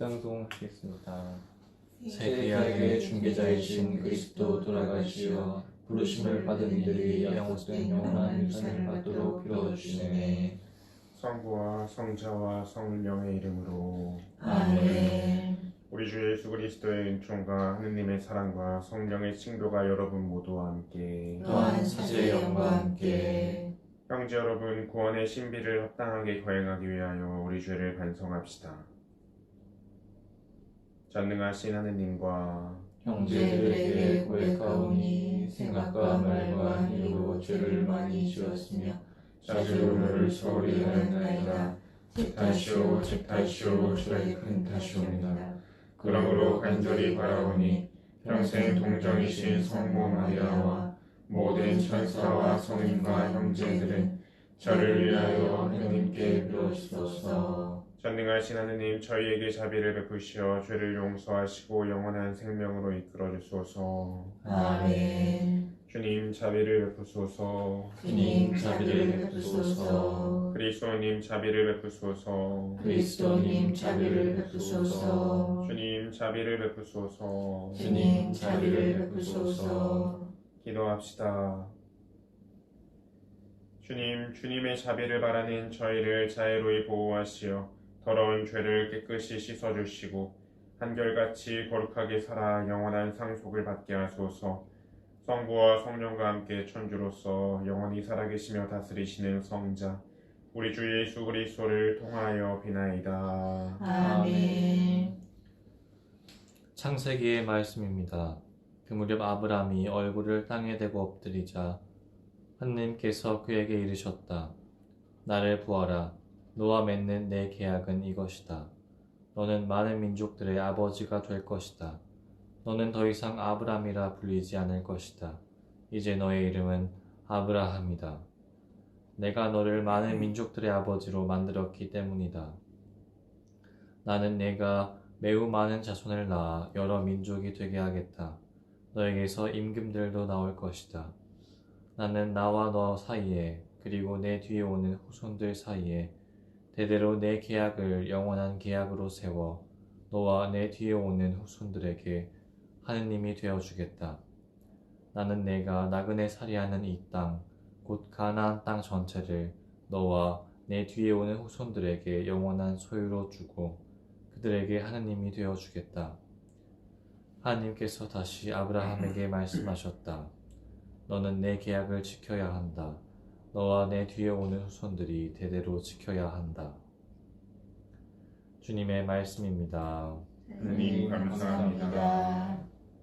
묵상송하겠습니다. 세계약의 중개자이신 그리스도 돌아가시어 부르심을 받은 이들이 약속된 영원한 유산을 받도록 빌어주시네. 성부와 성자와 성령의 이름으로 아멘. 우리 주 예수 그리스도의 은총과 하느님의 사랑과 성령의 친교가 여러분 모두와 함께 또한 사제의 영과 함께 형제 여러분, 구원의 신비를 합당하게 거행하기 위하여 우리 죄를 반성합시다. 전능하신 하느님과 형제들에게 고백하오니 생각과 말과 힘으로 죄를 많이 지었으며 자주를 소홀히 하였나이다. 제 탓이오 제 탓이오 저의 큰 탓이옵니다. 그러므로 간절히 바라오니 평생 동정이신 성모 마리아와 모든 천사와 성인과 형제들은 저를 위하여 하느님께 빌어주소서. 전능하신 하느님, 저희에게 자비를 베푸시어 죄를 용서하시고 영원한 생명으로 이끌어 주소서. 아멘. 주님, 자비를 베푸소서. 주님 자비를 베푸소서. 그리스도님, 자비를 베푸소서. 그리스도님 자비를 베푸소서. 주님, 자비를 베푸소서. 주님 자비를 베푸소서. 기도합시다. 주님, 주님의 자비를 바라는 저희를 자애로이 보호하시어 더러운 죄를 깨끗이 씻어주시고 한결같이 거룩하게 살아 영원한 상속을 받게 하소서. 성부와 성령과 함께 천주로서 영원히 살아계시며 다스리시는 성자 우리 주 예수 그리스도를 통하여 비나이다. 아멘. 창세기의 말씀입니다. 그 무렵 아브람이 얼굴을 땅에 대고 엎드리자 하느님께서 그에게 이르셨다. 나를 보아라. 너와 맺는 내 계약은 이것이다. 너는 많은 민족들의 아버지가 될 것이다. 너는 더 이상 아브람이라 불리지 않을 것이다. 이제 너의 이름은 아브라함이다. 내가 너를 많은 민족들의 아버지로 만들었기 때문이다. 나는 내가 매우 많은 자손을 낳아 여러 민족이 되게 하겠다. 너에게서 임금들도 나올 것이다. 나는 나와 너 사이에 그리고 내 뒤에 오는 후손들 사이에 대대로 내 계약을 영원한 계약으로 세워 너와 내 뒤에 오는 후손들에게 하느님이 되어주겠다. 나는 내가 나그네 살이하는 이 땅, 곧 가나안 땅 전체를 너와 내 뒤에 오는 후손들에게 영원한 소유로 주고 그들에게 하느님이 되어주겠다. 하느님께서 다시 아브라함에게 말씀하셨다. 너는 내 계약을 지켜야 한다. 너와 내 뒤에 오는 후손들이 대대로 지켜야 한다. 주님의 말씀입니다. 하느님 감사합니다.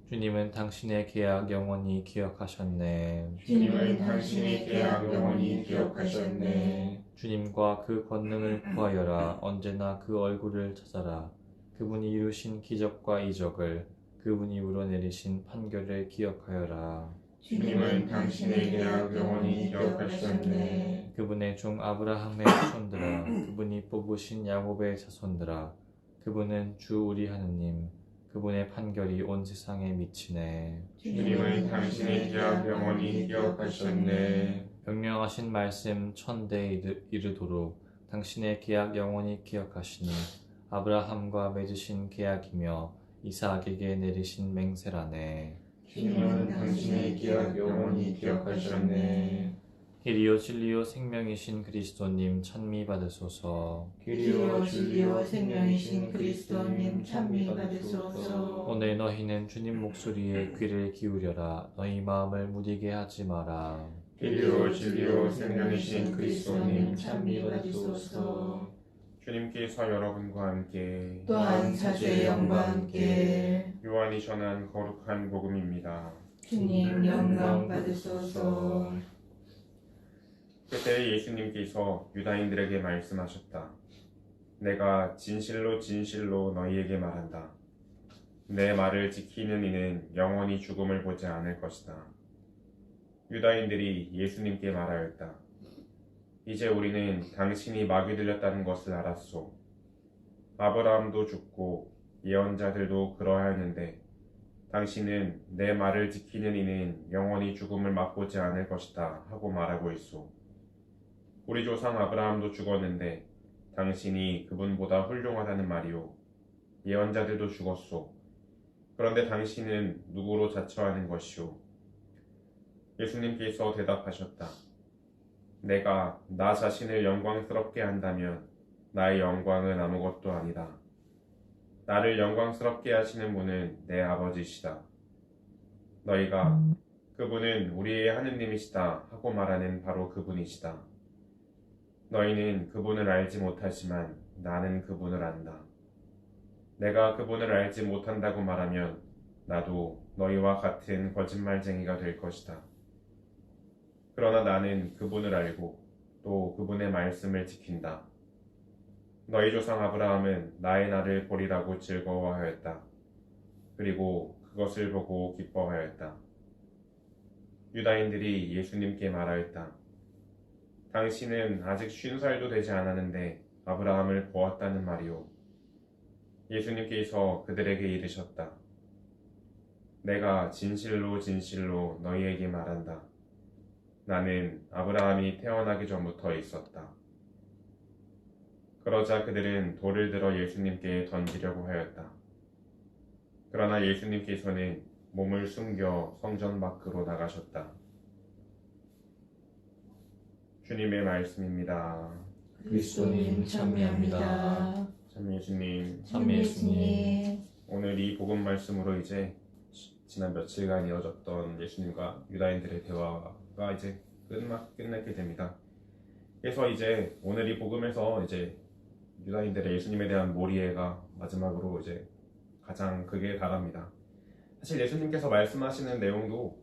주님은 당신의 계약 영원히 기억하셨네. 주님은 당신의 계약 영원히 기억하셨네. 주님과 그 권능을 구하여라. 언제나 그 얼굴을 찾아라. 그분이 이루신 기적과 이적을, 그분이 우러내리신 판결을 기억하여라. 주님은 당신의 계약 영원히 기억하셨네. 그분의 종 아브라함의 후손들아, 그분이 뽑으신 야곱의 자손들아, 그분은 주 우리 하느님, 그분의 판결이 온 세상에 미치네. 주님은 당신의 계약 영원히 기억하셨네. 명령하신 말씀 천대에 이르도록 당신의 계약 영원히 기억하시니 아브라함과 맺으신 계약이며 이삭에게 내리신 맹세라네. 주님은 당신의 계약 영원히 기억하셨네. 길이요 진리요 생명이신 그리스도님 찬미 받으소서. 길이요 진리요 생명이신 그리스도님 찬미 받으소서. 오늘 너희는 주님 목소리에 귀를 기울여라. 너희 마음을 무디게 하지 마라. 길이요 진리요 생명이신 그리스도님 찬미 받으소서. 주님께서 여러분과 함께 또한 사제의 영과 함께 요한이 전한 거룩한 복음입니다. 주님 영광 받으소서. 그때 예수님께서 유다인들에게 말씀하셨다. 내가 진실로 진실로 너희에게 말한다. 내 말을 지키는 이는 영원히 죽음을 보지 않을 것이다. 유다인들이 예수님께 말하였다. 이제 우리는 당신이 마귀 들렸다는 것을 알았소. 아브라함도 죽고 예언자들도 그러하였는데 당신은 내 말을 지키는 이는 영원히 죽음을 맛보지 않을 것이다 하고 말하고 있소. 우리 조상 아브라함도 죽었는데 당신이 그분보다 훌륭하다는 말이오. 예언자들도 죽었소. 그런데 당신은 누구로 자처하는 것이오? 예수님께서 대답하셨다. 내가 나 자신을 영광스럽게 한다면 나의 영광은 아무것도 아니다. 나를 영광스럽게 하시는 분은 내 아버지시다. 너희가 그분은 우리의 하느님이시다 하고 말하는 바로 그분이시다. 너희는 그분을 알지 못하지만 나는 그분을 안다. 내가 그분을 알지 못한다고 말하면 나도 너희와 같은 거짓말쟁이가 될 것이다. 그러나 나는 그분을 알고 또 그분의 말씀을 지킨다. 너희 조상 아브라함은 나의 날을 보리라고 즐거워하였다. 그리고 그것을 보고 기뻐하였다. 유다인들이 예수님께 말하였다. 당신은 아직 50살도 되지 않았는데 아브라함을 보았다는 말이오. 예수님께서 그들에게 이르셨다. 내가 진실로 진실로 너희에게 말한다. 나는 아브라함이 태어나기 전부터 있었다. 그러자 그들은 돌을 들어 예수님께 던지려고 하였다. 그러나 예수님께서는 몸을 숨겨 성전 밖으로 나가셨다. 주님의 말씀입니다. 그리스도님 참여합니다. 참 예수님, 참 예수님. 오늘 이 복음 말씀으로 이제 지난 며칠간 이어졌던 예수님과 유다인들의 대화가 이제 끝내게 됩니다. 그래서 이제 오늘 이 복음에서 이제 유다인들의 예수님에 대한 몰이해가 마지막으로 이제 가장 극에 달합니다. 사실 예수님께서 말씀하시는 내용도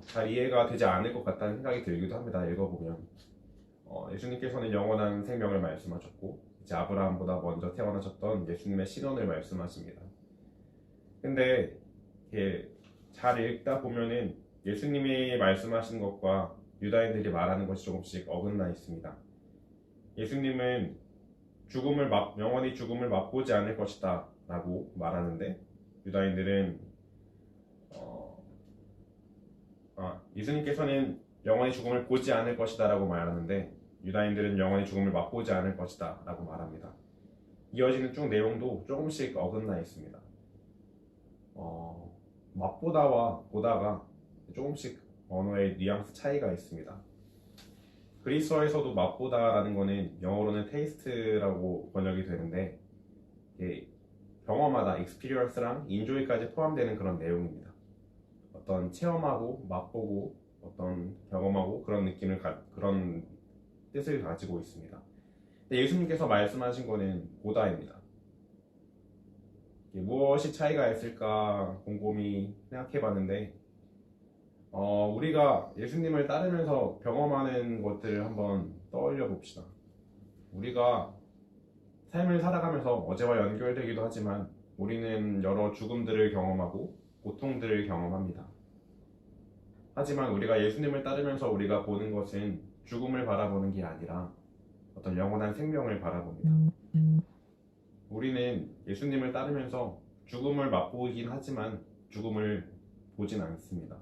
잘 이해가 되지 않을 것 같다는 생각이 들기도 합니다. 읽어보면 예수님께서는 영원한 생명을 말씀하셨고 이제 아브라함보다 먼저 태어나셨던 예수님의 신원을 말씀하십니다. 근데 이렇게 잘 읽다 보면은 예수님이 말씀하시는 것과 유다인들이 말하는 것이 조금씩 어긋나 있습니다. 예수님은 영원히 죽음을 맛보지 않을 것이다 라고 말하는데 유다인들은 예수님께서는 영원히 죽음을 보지 않을 것이다 라고 말하는데 유다인들은 영원히 죽음을 맛보지 않을 것이다 라고 말합니다. 이어지는 쭉 내용도 조금씩 어긋나 있습니다. 맛보다와 보다가 조금씩 언어의 뉘앙스 차이가 있습니다. 그리스어에서도 맛보다라는 거는 영어로는 테이스트라고 번역이 되는데 경험하다, experience랑 enjoy까지 포함되는 그런 내용입니다. 어떤 체험하고 맛보고 어떤 경험하고 그런 그런 뜻을 가지고 있습니다. 근데 예수님께서 말씀하신 거는 보다입니다. 무엇이 차이가 있을까 곰곰이 생각해봤는데 우리가 예수님을 따르면서 경험하는 것들을 한번 떠올려 봅시다. 우리가 삶을 살아가면서 어제와 연결되기도 하지만 우리는 여러 죽음들을 경험하고 고통들을 경험합니다. 하지만 우리가 예수님을 따르면서 우리가 보는 것은 죽음을 바라보는 게 아니라 어떤 영원한 생명을 바라봅니다. 우리는 예수님을 따르면서 죽음을 맛보긴 하지만 죽음을 보진 않습니다.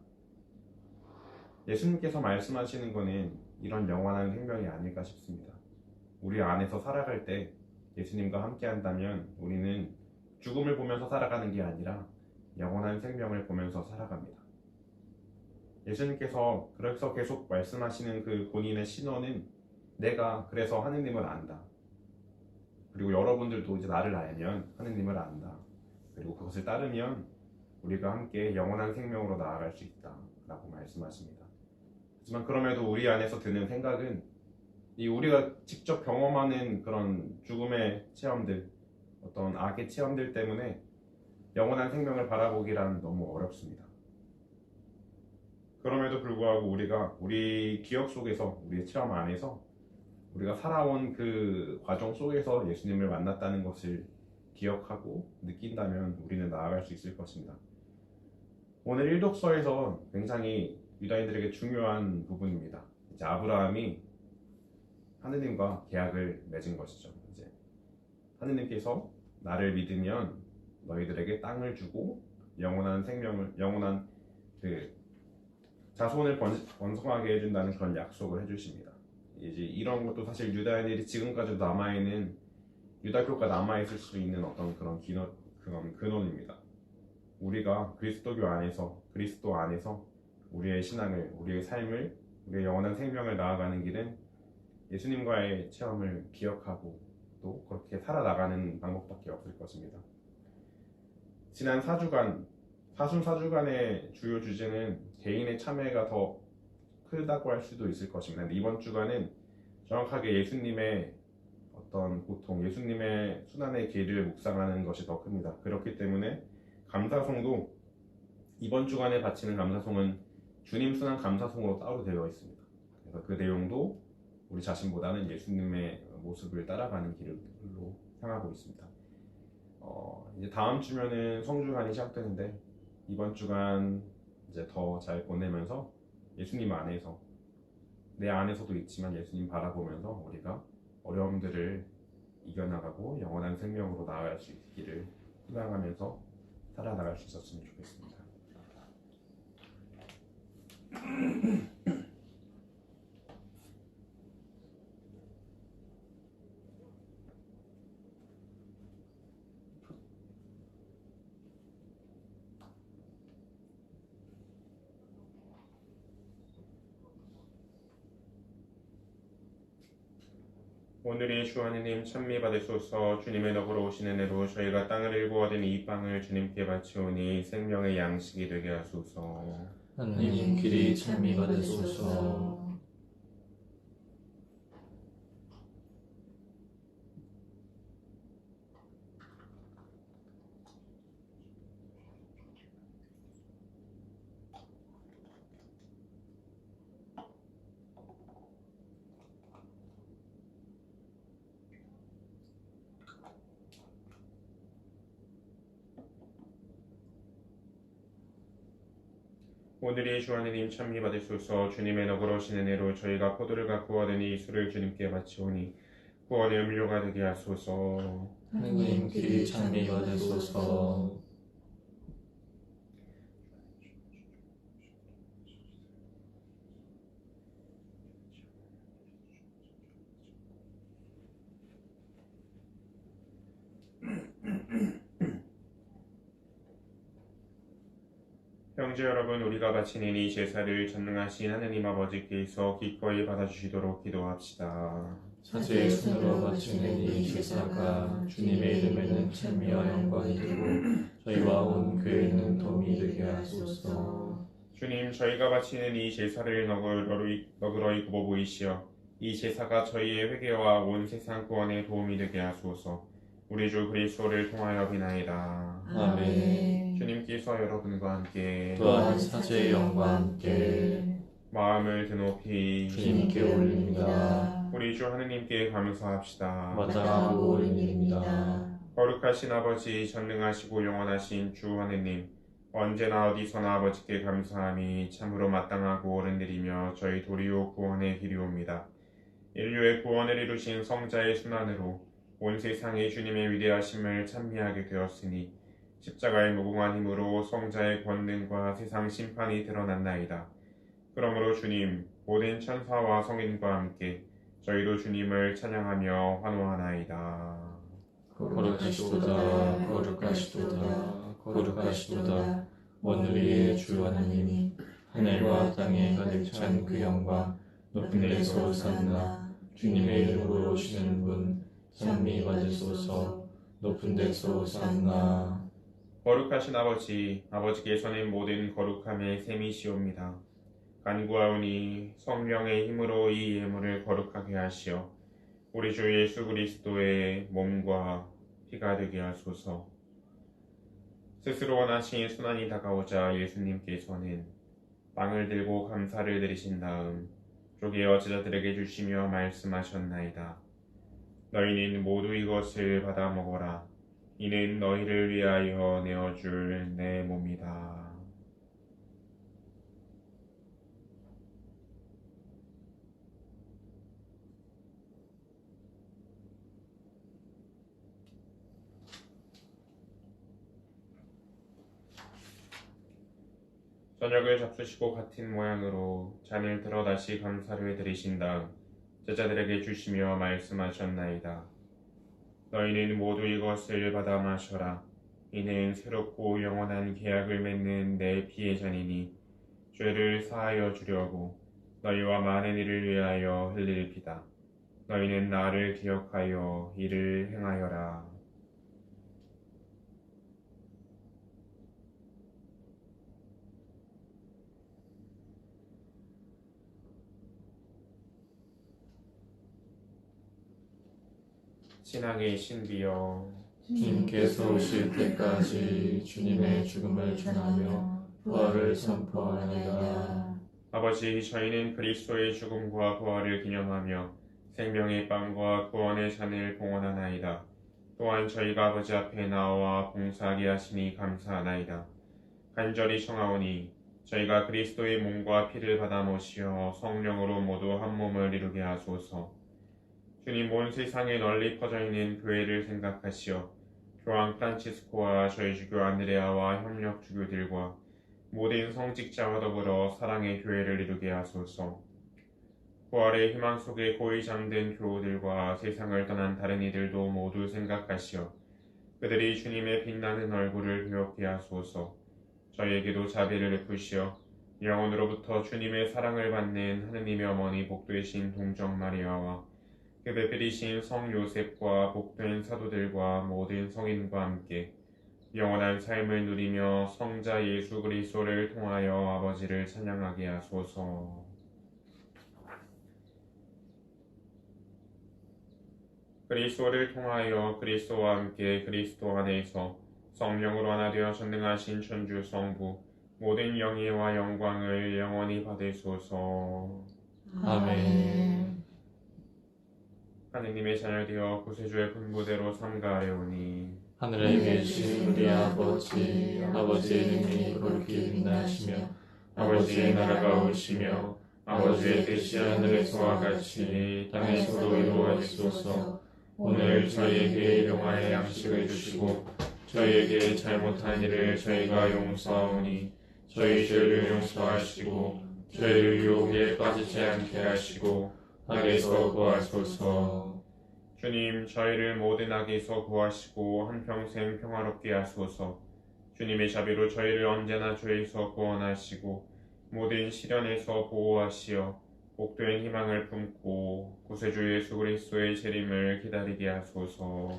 예수님께서 말씀하시는 것은 이런 영원한 생명이 아닐까 싶습니다. 우리 안에서 살아갈 때 예수님과 함께 한다면 우리는 죽음을 보면서 살아가는 게 아니라 영원한 생명을 보면서 살아갑니다. 예수님께서 그래서 계속 말씀하시는 그 본인의 신원은 내가 그래서 하느님을 안다. 그리고 여러분들도 이제 나를 알면 하느님을 안다. 그리고 그것을 따르면 우리가 함께 영원한 생명으로 나아갈 수 있다 라고 말씀하십니다. 하지만 그럼에도 우리 안에서 드는 생각은 우리가 직접 경험하는 그런 죽음의 체험들, 어떤 악의 체험들 때문에 영원한 생명을 바라보기란 너무 어렵습니다. 그럼에도 불구하고 우리가 우리 기억 속에서, 우리의 체험 안에서 우리가 살아온 그 과정 속에서 예수님을 만났다는 것을 기억하고 느낀다면 우리는 나아갈 수 있을 것입니다. 오늘 일독서에서 굉장히 유다인들에게 중요한 부분입니다. 이제 아브라함이 하느님과 계약을 맺은 것이죠. 이제 하느님께서 나를 믿으면 너희들에게 땅을 주고 영원한 그 자손을 번성하게 해준다는 그런 약속을 해주십니다. 이제 이런 것도 사실 유다인들이 지금까지도 남아있는 유다교가 남아있을 수 있는 어떤 그런 근원입니다. 우리가 그리스도 안에서 우리의 신앙을, 우리의 삶을, 우리의 영원한 생명을 나아가는 길은 예수님과의 체험을 기억하고 또 그렇게 살아나가는 방법밖에 없을 것입니다. 지난 4주간, 사순 4주간의 주요 주제는 개인의 참여가 더 크다고 할 수도 있을 것입니다. 근데 이번 주간은 정확하게 예수님의 어떤 고통, 예수님의 순환의 길을 묵상하는 것이 더 큽니다. 그렇기 때문에 감사송도 이번 주간에 바치는 감사송은 주님 순환 감사송으로 따로 되어 있습니다. 그래서 그 내용도 우리 자신보다는 예수님의 모습을 따라가는 길로 향하고 있습니다. 이제 다음 주면은 성주간이 시작되는데 이번 주간 이제 더 잘 보내면서 예수님 안에서 내 안에서도 있지만 예수님 바라보면서 우리가 어려움들을 이겨나가고 영원한 생명으로 나아갈 수 있기를 희망하면서 살아나갈 수 있었으면 좋겠습니다. 오늘의 주 하느님 찬미 받으소서. 주님의 덕으로 오시는 애로 저희가 땅을 일구 얻은 이 빵을 주님께 바치오니 생명의 양식이 되게 하소서. 하느님 길이 찬미 받으소서. 오늘의 주 하느님 찬미 받으소서. 주님의 덕으로 오시는 애로 저희가 포도를 갖고 얻은 이 술을 주님께 바치오니 구원의 음료가 되게 하소서. 하느님 길이 찬미 받으소서. 형제 여러분, 우리가 바치는 이 제사를 전능하신 하느님 아버지께서 기꺼이 받아주시도록 기도합시다. 사제의 손으로 바치는 이 제사가 주님의 이름에는 찬미와 영광이 되고 저희와 온 교회는 도움이 되게 하소서. 주님, 저희가 바치는 이 제사를 너그러이 굽어 보이시어 이 제사가 저희의 회개와 온 세상 구원에 도움이 되게 하소서. 우리 주 그리스도를 통하여 비나이다. 아멘. 주님께서 여러분과 함께 또한 사제의 영과 함께 마음을 드높이 주님께 올립니다. 우리 주 하느님께 감사합시다. 마땅하고 옳은 일입니다. 거룩하신 아버지, 전능하시고 영원하신 주 하느님, 언제나 어디서나 아버지께 감사함이 참으로 마땅하고 옳은 일이며 저희 도리오 구원의 길이옵니다. 인류의 구원을 이루신 성자의 순환으로 온 세상이 주님의 위대하심을 찬미하게 되었으니 십자가의 무궁한 힘으로 성자의 권능과 세상 심판이 드러났나이다. 그러므로 주님, 모든 천사와 성인과 함께 저희도 주님을 찬양하며 환호하나이다. 거룩하시도다, 거룩하시도다, 거룩하시도다. 오늘의 주 하나님, 하늘과 땅에 가득 찬 그 영광, 높은 데서 오산나. 주님의 이름으로 오시는 분, 찬미 받으소서. 높은 데서 오산나. 거룩하신 아버지, 아버지께서는 모든 거룩함의 셈이시옵니다. 간구하오니 성령의 힘으로 이 예물을 거룩하게 하시어 우리 주 예수 그리스도의 몸과 피가 되게 하소서. 스스로 원하신 순환이 다가오자 예수님께서는 빵을 들고 감사를 드리신 다음 쪼개어 제자들에게 주시며 말씀하셨나이다. 너희는 모두 이것을 받아 먹어라. 이는 너희를 위하여 내어줄 내 몸이다. 저녁을 잡수시고 같은 모양으로 잔을 들어 다시 감사를 드리신 다음 제자들에게 주시며 말씀하셨나이다. 너희는 모두 이것을 받아 마셔라. 이는 새롭고 영원한 계약을 맺는 내 피의 잔이니 죄를 사하여 주려고 너희와 많은 이를 위하여 흘릴 피다. 너희는 나를 기억하여 이를 행하여라. 신앙의 신비여, 주님께서 오실 때까지 주님의 죽음을 전하며 부활을 선포하나이다. 아버지, 저희는 그리스도의 죽음과 부활을 기념하며 생명의 빵과 구원의 잔을 봉헌하나이다. 또한 저희가 아버지 앞에 나와 봉사하게 하시니 감사하나이다. 간절히 청하오니 저희가 그리스도의 몸과 피를 받아 모시어 성령으로 모두 한 몸을 이루게 하소서. 주님, 온 세상에 널리 퍼져 있는 교회를 생각하시어 교황 프란치스코와 저희 주교 안드레아와 협력 주교들과 모든 성직자와 더불어 사랑의 교회를 이루게 하소서. 부활의 희망 속에 고이 잠든 교우들과 세상을 떠난 다른 이들도 모두 생각하시어 그들이 주님의 빛나는 얼굴을 기억게 하소서. 저희에게도 자비를 베푸시어 영원으로부터 주님의 사랑을 받는 하느님의 어머니 복되신 동정 마리아와 그 배필이신 성 요셉과 복된 사도들과 모든 성인과 함께 영원한 삶을 누리며 성자 예수 그리스도를 통하여 아버지를 찬양하게 하소서. 그리스도를 통하여 그리스도와 함께 그리스도 안에서 성령으로 하나 되어 전능하신 천주 성부 모든 영예와 영광을 영원히 받으소서. 아멘. 하느님의 자녀되어 구세주의 분부대로 삼가하려오니 하늘에 계신 우리 아버지, 아버지의 이름이 거룩히 빛나시며 아버지의 나라가 오시며 아버지의 뜻이 하늘에서와 같이 땅에서도 이루어지소서. 오늘 저희에게 일용할 양식을 주시고 저희에게 잘못한 일을 저희가 용서하오니 저희 죄를 용서하시고 저희를 유혹에 빠지지 않게 하시고 악에서 구하소서. 주님, 저희를 모든 악에서 구하시고 한평생 평화롭게 하소서. 주님의 자비로 저희를 언제나 죄에서 구원하시고 모든 시련에서 보호하시어 복된 희망을 품고 구세주 예수 그리스도의 재림을 기다리게 하소서.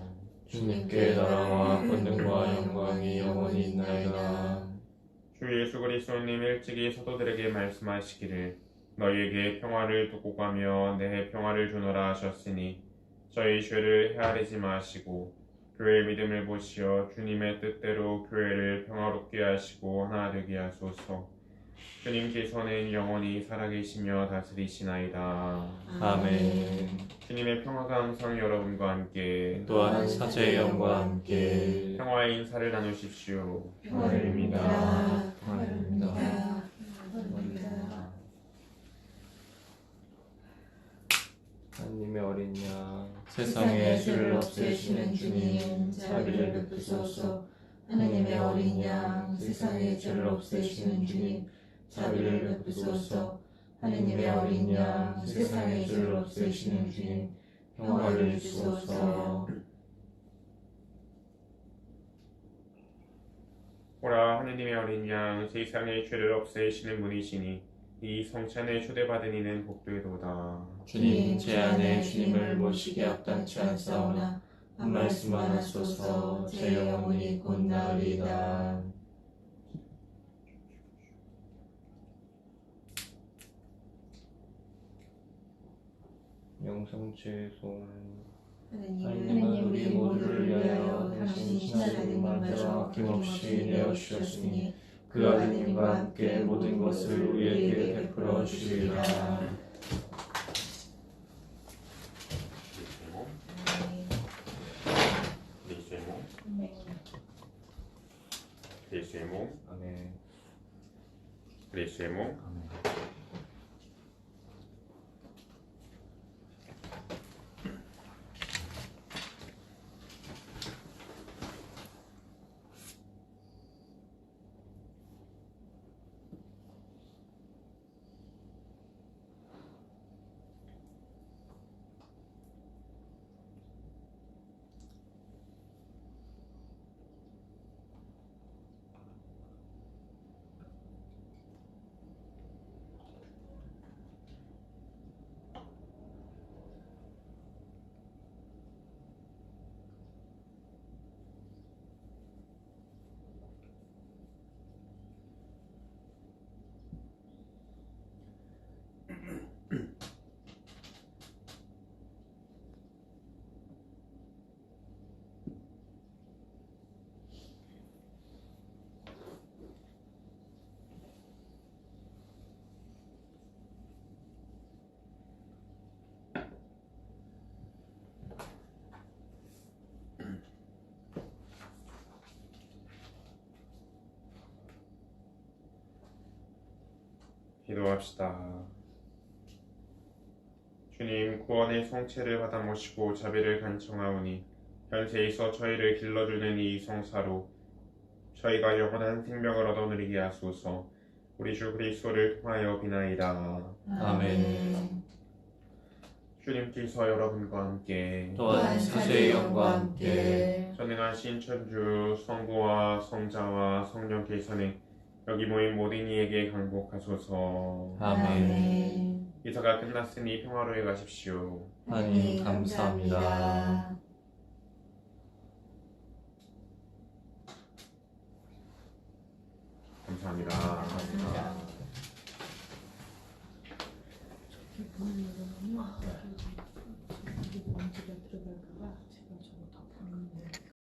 주님께 나라와 권능과 영광이 영원히 있나이다. 주 예수 그리스도님 일찍이 사도들에게 말씀하시기를 너희에게 평화를 두고 가며 내 평화를 주노라 하셨으니 저희 죄를 헤아리지 마시고 교회의 믿음을 보시어 주님의 뜻대로 교회를 평화롭게 하시고 하나 되게 하소서. 주님께서는 영원히 살아계시며 다스리시나이다. 아멘. 주님의 평화가 항상 여러분과 함께 또한 사제의 영과 함께 평화의 인사를 나누십시오. 평화입니다. 평화입니다. 하나님의 어린 양 세상의 죄를 없애시는 주님, 자비를 베푸소서. 하느님의 어린 양, 세상의 죄를 없애시는 주님, 자비를 베푸소서. 하느님의 어린 양, 세상의 죄를 없애시는 주님, 평화를 주소서. 보라, 하느님의 어린 양, 세상의 죄를 없애시는 분이시니 이 성찬에 초대받은 이는 복되도다. 주님, 제 안에 주님을 모시기 합당치 않사오나 한 말씀만 하소서. 제 영혼이 곧 나으리이다. 영성죄송 하느님은 우리 모두를 위하여 당신 신하들님만 대와 아낌없이 내어주셨으니 그 아드님과 함께 모든 것을 우리에게 베풀어 주시리라. 그리스도의 몸, 아멘. 그리스도의 몸, 아멘. 기도합시다. 주님, 구원의 성체를 받아 모시고 자비를 간청하오니 현세에서 저희를 길러주는 이 성사로 저희가 영원한 생명을 얻어 누리게 하소서. 우리 주 그리스도를 통하여 비나이다. 아멘. 주님께서 여러분과 함께 또한 사제의 영과 함께 전능하신 천주 성부와 성자와 성령께서는 여기 모인 모든 이에게 강복하소서. 아멘. 이사가 끝났으니 평화로에 가십시오. 하나님 감사합니다. 감사합니다. 감사합니다.